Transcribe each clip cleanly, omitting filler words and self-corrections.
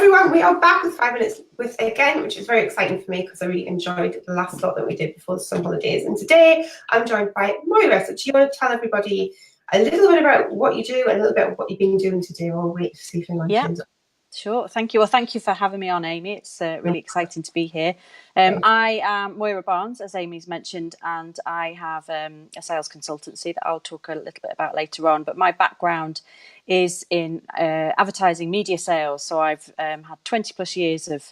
everyone, we are back with 5 minutes with again, which is very exciting for me because I really enjoyed the last lot that we did before the summer holidays. And today I'm joined by Moira. So do you want to tell everybody a little bit about what you do and a little bit of what you've been doing today? I'll wait to see if anyone turns up. Sure. Thank you. Well, thank you for having me on, Amy. It's really exciting to be here. I am Moira Barnes, as Amy's mentioned, and I have a sales consultancy that I'll talk a little bit about later on. But my background is in advertising media sales. So I've had 20 plus years of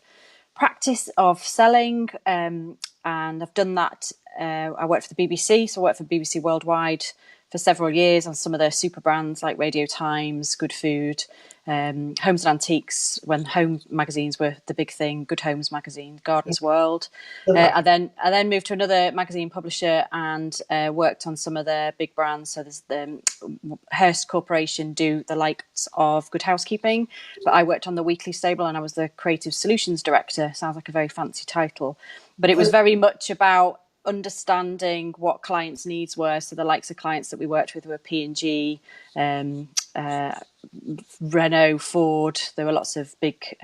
practice of selling, and I've done that. I worked for the BBC, so I worked for BBC Worldwide for several years on some of their super brands like Radio Times, Good Food, Homes and Antiques, when home magazines were the big thing, Good Homes magazine, Gardeners World. I then moved to another magazine publisher and worked on some of their big brands. So there's the Hearst Corporation do the likes of Good Housekeeping, but I worked on the Weekly Stable and I was the creative solutions director. Sounds like a very fancy title, but it was very much about understanding what clients' needs were. So the likes of clients that we worked with were P&G, Renault, Ford. There were lots of big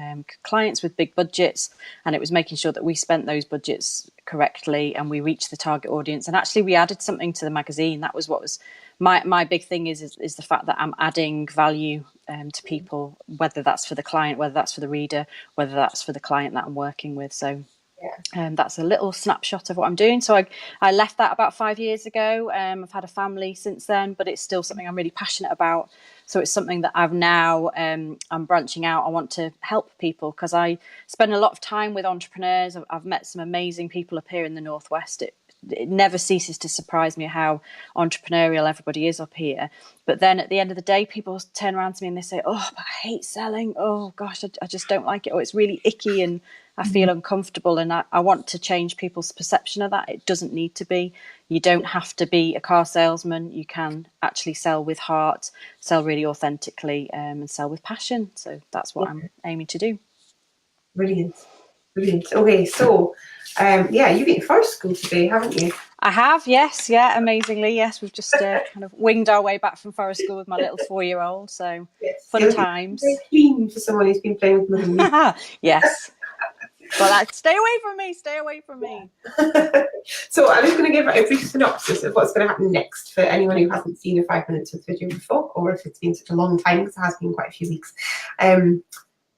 clients with big budgets, and it was making sure that we spent those budgets correctly and we reached the target audience. And actually we added something to the magazine. That was what was my big thing is the fact that I'm adding value to people, whether that's for the client, whether that's for the reader, whether that's for the client that I'm working with. So that's a little snapshot of what I'm doing. So I left that about 5 years ago. I've had a family since then, but it's still something I'm really passionate about. So it's something that I've now, I'm branching out. I want to help people because I spend a lot of time with entrepreneurs. I've met some amazing people up here in the Northwest. It never ceases to surprise me how entrepreneurial everybody is up here. But then at the end of the day, people turn around to me and they say, oh, but I hate selling. Oh, gosh, I just don't like it. Oh, it's really icky and I feel uncomfortable. And I want to change people's perception of that. It doesn't need to be. You don't have to be a car salesman. You can actually sell with heart, sell really authentically, and sell with passion. So that's what I'm aiming to do. Brilliant. Okay, so you've been to forest school today, haven't you? I have, yes, amazingly, yes. We've just kind of winged our way back from forest school with my little 4-year-old, so fun times. Very clean for someone who's been playing with money. Yes. Well, stay away from me. So I'm just going to give a brief synopsis of what's going to happen next for anyone who hasn't seen a 5 minutes with video before, or if it's been such a long time, because it has been quite a few weeks.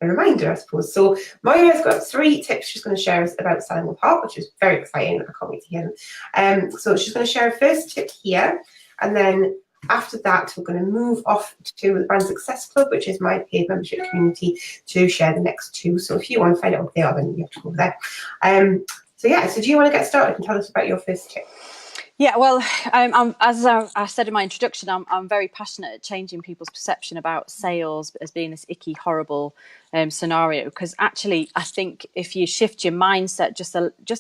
A reminder, I suppose. So Moira's got 3 tips she's going to share us about selling with heart, which is very exciting. I can't wait to hear them. So she's going to share her first tip here, and then after that we're going to move off to the Brand Success Club, which is my paid membership community, to share the next 2. So if you want to find out what they are, then you have to go over there. So do you want to get started and tell us about your first tip? Yeah, well, as I said in my introduction, I'm very passionate at changing people's perception about sales as being this icky, horrible scenario. Because actually, I think if you shift your mindset just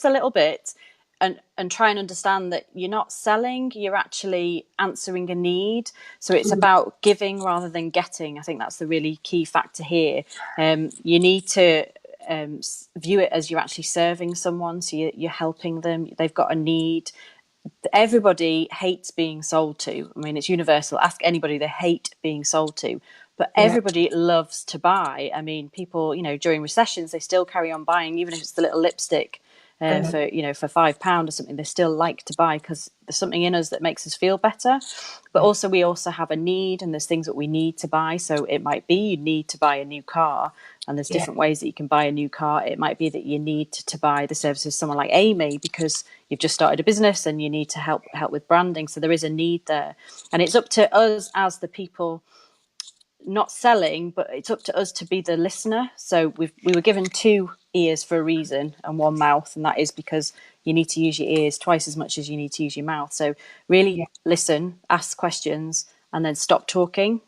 a little bit and try and understand that you're not selling, you're actually answering a need. So it's about giving rather than getting. I think that's the really key factor here. You need to view it as you're actually serving someone. So you're helping them. They've got a need. Everybody hates being sold to. I mean, it's universal. Ask anybody, they hate being sold to. But everybody loves to buy. I mean, people, during recessions, they still carry on buying, even if it's the little lipstick for £5 or something. They still like to buy because there's something in us that makes us feel better. But also, we also have a need, and there's things that we need to buy. So it might be you need to buy a new car, and there's different ways that you can buy a new car. It might be that you need to buy the services of someone like Amy because you've just started a business and you need to help with branding. So there is a need there, and it's up to us as the people not selling, but it's up to us to be the listener. So we were given 2 ears for a reason and 1 mouth, and that is because you need to use your ears twice as much as you need to use your mouth. So really listen, ask questions, and then stop talking,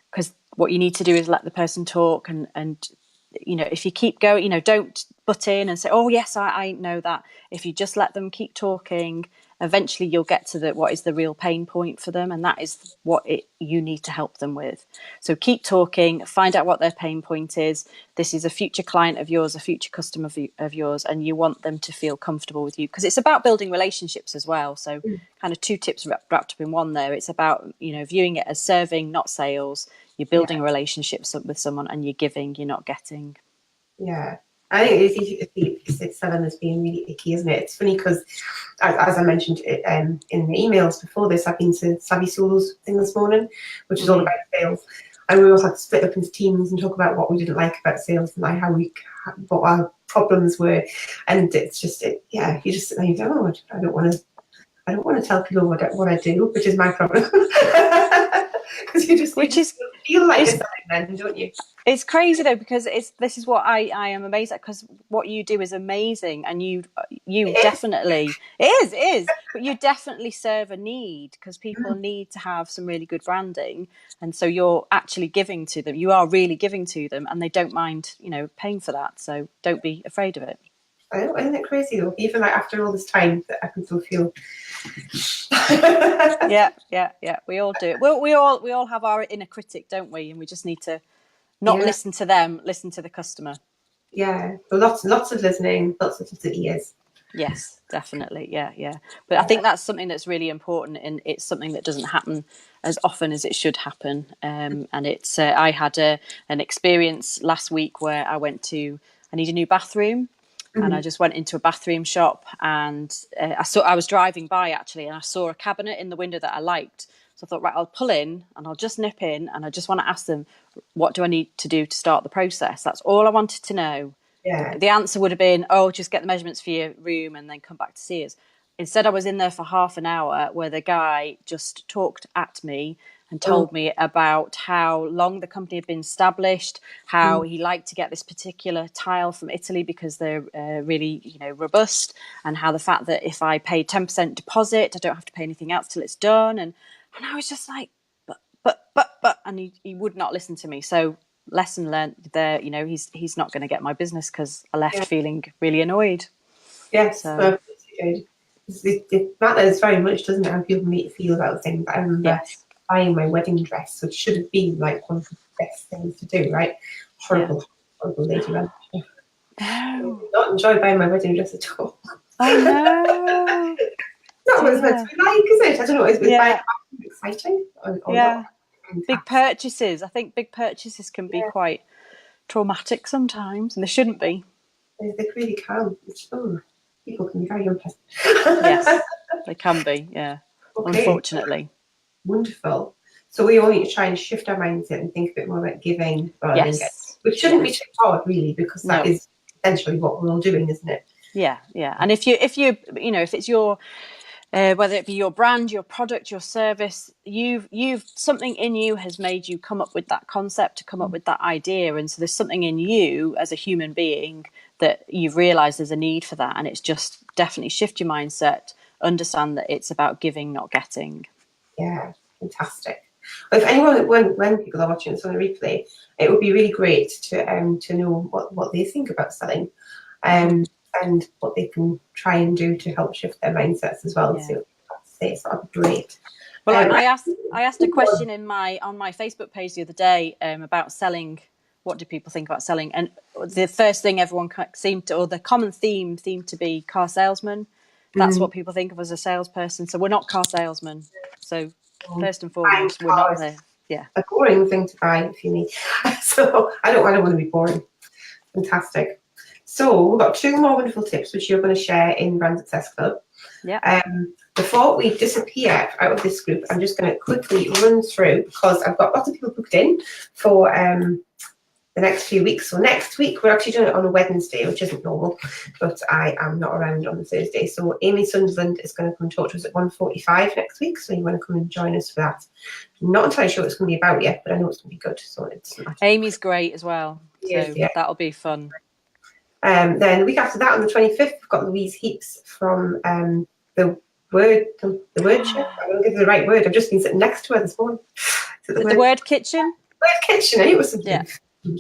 because what you need to do is let the person talk. And if you keep going, don't butt in and say, oh yes, I know that. If you just let them keep talking, eventually you'll get to what is the real pain point for them, and that is what you need to help them with. So keep talking, find out what their pain point is. This is a future client of yours, a future customer of yours, and you want them to feel comfortable with you, because it's about building relationships as well. So kind of 2 tips wrapped up in one there. It's about viewing it as serving, not sales. you're building relationships with someone, and you're giving, you're not getting. Yeah. I think it's easy to see selling as being really icky, isn't it? It's funny because, as I mentioned in the emails before this, I've been to Savvy Solo's thing this morning, which is all about sales. And we all had to split up into teams and talk about what we didn't like about sales and like what our problems were. And it's just, you just think, oh, I don't want to tell people what I do, which is my problem. Because you just feel like you're selling then, don't you? It's crazy though, because this is what I am amazed at, because what you do is amazing, and you definitely it is, but you definitely serve a need, because people need to have some really good branding, and so you're actually giving to them. You are really giving to them, and they don't mind, paying for that. So don't be afraid of it. I know, isn't it crazy though? Even like after all this time, that I can still feel. Yeah. We all do it. We all have our inner critic, don't we? And we just need to not listen to them, listen to the customer. Yeah, but lots of listening, lots of ears. Yes, definitely. Yeah. But I think that's something that's really important, and it's something that doesn't happen as often as it should happen. And it's I had an experience last week where I need a new bathroom. And I just went into a bathroom shop, and I was driving by actually, and I saw a cabinet in the window that I liked. So I thought, right, I'll pull in and I'll just nip in, and I just want to ask them, what do I need to do to start the process? That's all I wanted to know. Yeah. The answer would have been, oh, just get the measurements for your room and then come back to see us. Instead, I was in there for half an hour where the guy just talked at me and told me about how long the company had been established, how he liked to get this particular tile from Italy because they're really, robust, and how the fact that if I pay 10% deposit, I don't have to pay anything else till it's done. And I was just like, but, and he would not listen to me. So lesson learned there, he's not going to get my business because I left feeling really annoyed. Yes, so. It matters very much, doesn't it, how people make you feel about things. I remember buying my wedding dress, which should have been like one of the best things to do, right? Horrible lady around. Not enjoy buying my wedding dress at all. I know. Not what it's meant to be like, is it? I don't know. It's exciting. Or not. Big purchases. I think big purchases can be quite traumatic sometimes, and they shouldn't be. They really can. People can be very unpleasant. Yes, they can be. Yeah, unfortunately. Wonderful. So we all need to try and shift our mindset and think a bit more about giving rather than getting, which shouldn't be too hard, really, because that is essentially what we're all doing, isn't it? Yeah. And if it's your whether it be your brand, your product, your service, you've something in you has made you come up with that concept, to come up with that idea, and so there's something in you as a human being that you've realized there's a need for that, and it's just definitely shift your mindset, understand that it's about giving, not getting. Yeah, fantastic. Well, if anyone, when people are watching this on a replay, it would be really great to know what they think about selling, and what they can try and do to help shift their mindsets as well. So that would be great. Well, I asked a question on my Facebook page the other day about selling. What do people think about selling? And the first thing everyone seemed to, or the common theme seemed to be car salesman. That's what people think of as a salesperson. So we're not car salesmen. So first and foremost, we're not there. Yeah, a boring thing to buy if you need. So I don't want to be boring. Fantastic. So we've got 2 more wonderful tips which you're going to share in Brand Success Club. Yeah. Before we disappear out of this group, I'm just going to quickly run through, because I've got lots of people booked in for the next few weeks. So next week we're actually doing it on a Wednesday, which isn't normal, but I am not around on the Thursday. So Amy Sunderland is going to come and talk to us at 1:45 next week. So you want to come and join us for that. I'm not entirely sure what it's going to be about yet, but I know it's going to be good. So Amy's great as well. So that'll be fun. Then the week after that, on the 25th, we've got Louise Heaps from the Word Show. I'm going to give her the right word. I've just been sitting next to her this morning. The Word Kitchen? Word Kitchen. I knew it was something.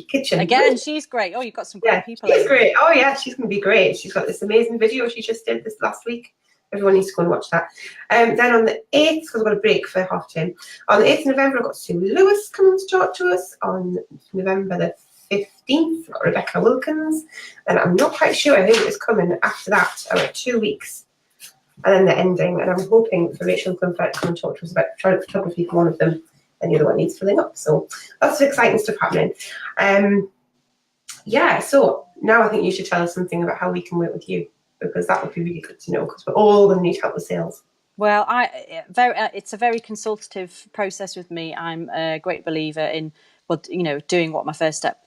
Kitchen. Again, she's great. Oh, you've got some great people. She's great. Oh, yeah, she's going to be great. She's got this amazing video she just did this last week. Everyone needs to go and watch that. Then on the 8th, because I've got a break for half term, on the 8th of November, I've got Sue Lewis coming to talk to us. On November the 15th, I've got Rebecca Wilkins. And I'm not quite sure who is coming after that. About 2 weeks. And then the ending. And I'm hoping for Rachel Glenfett to come and talk to us about photography for one of them then the other one needs filling up. So lots of exciting stuff happening. Yeah, so now I think you should tell us something about how we can work with you, because that would be really good to know, because we're all going to need help with sales. Well, it's a very consultative process with me. I'm a great believer in, well, doing what my first step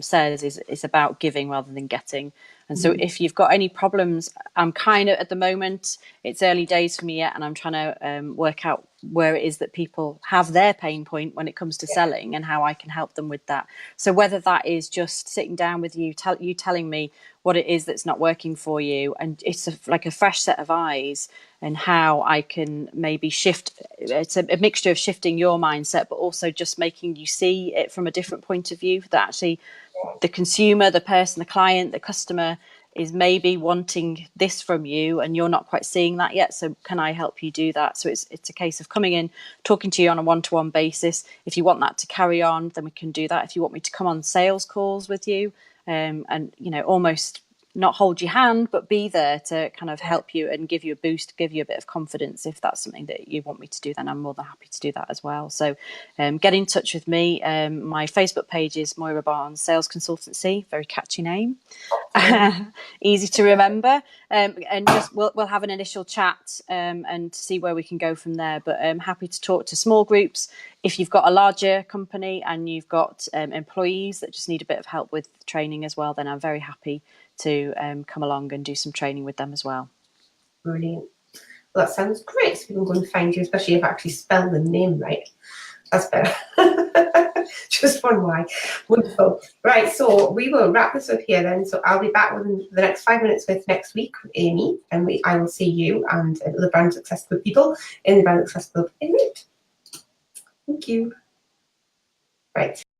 says is about giving rather than getting. And so if you've got any problems, I'm kind of, at the moment, it's early days for me yet, and I'm trying to work out where it is that people have their pain point when it comes to selling, and how I can help them with that. So whether that is just sitting down with you, telling me what it is that's not working for you, and it's like a fresh set of eyes, and how I can maybe shift. It's a mixture of shifting your mindset, but also just making you see it from a different point of view, that actually the consumer, the person, the client, the customer is maybe wanting this from you, and you're not quite seeing that yet. So can I help you do that? So it's a case of coming in, talking to you on a one-to-one basis. If you want that to carry on, then we can do that. If you want me to come on sales calls with you, and almost not hold your hand, but be there to kind of help you and give you a boost, give you a bit of confidence. If that's something that you want me to do, then I'm more than happy to do that as well. So get in touch with me. My Facebook page is Moira Barnes Sales Consultancy. Very catchy name. Easy to remember. And just we'll have an initial chat and see where we can go from there. But I'm happy to talk to small groups. If you've got a larger company and you've got employees that just need a bit of help with training as well, then I'm very happy to come along and do some training with them as well. Brilliant. Well, that sounds great. So people can go and find you, especially if I actually spell the name right. That's better. Just one Y. Wonderful. Right, so we will wrap this up here then. So I'll be back within the next 5 minutes with next week with Amy, and I will see you and other Brand Success Club people in the Brand Success Club in Mint. Thank you. Right.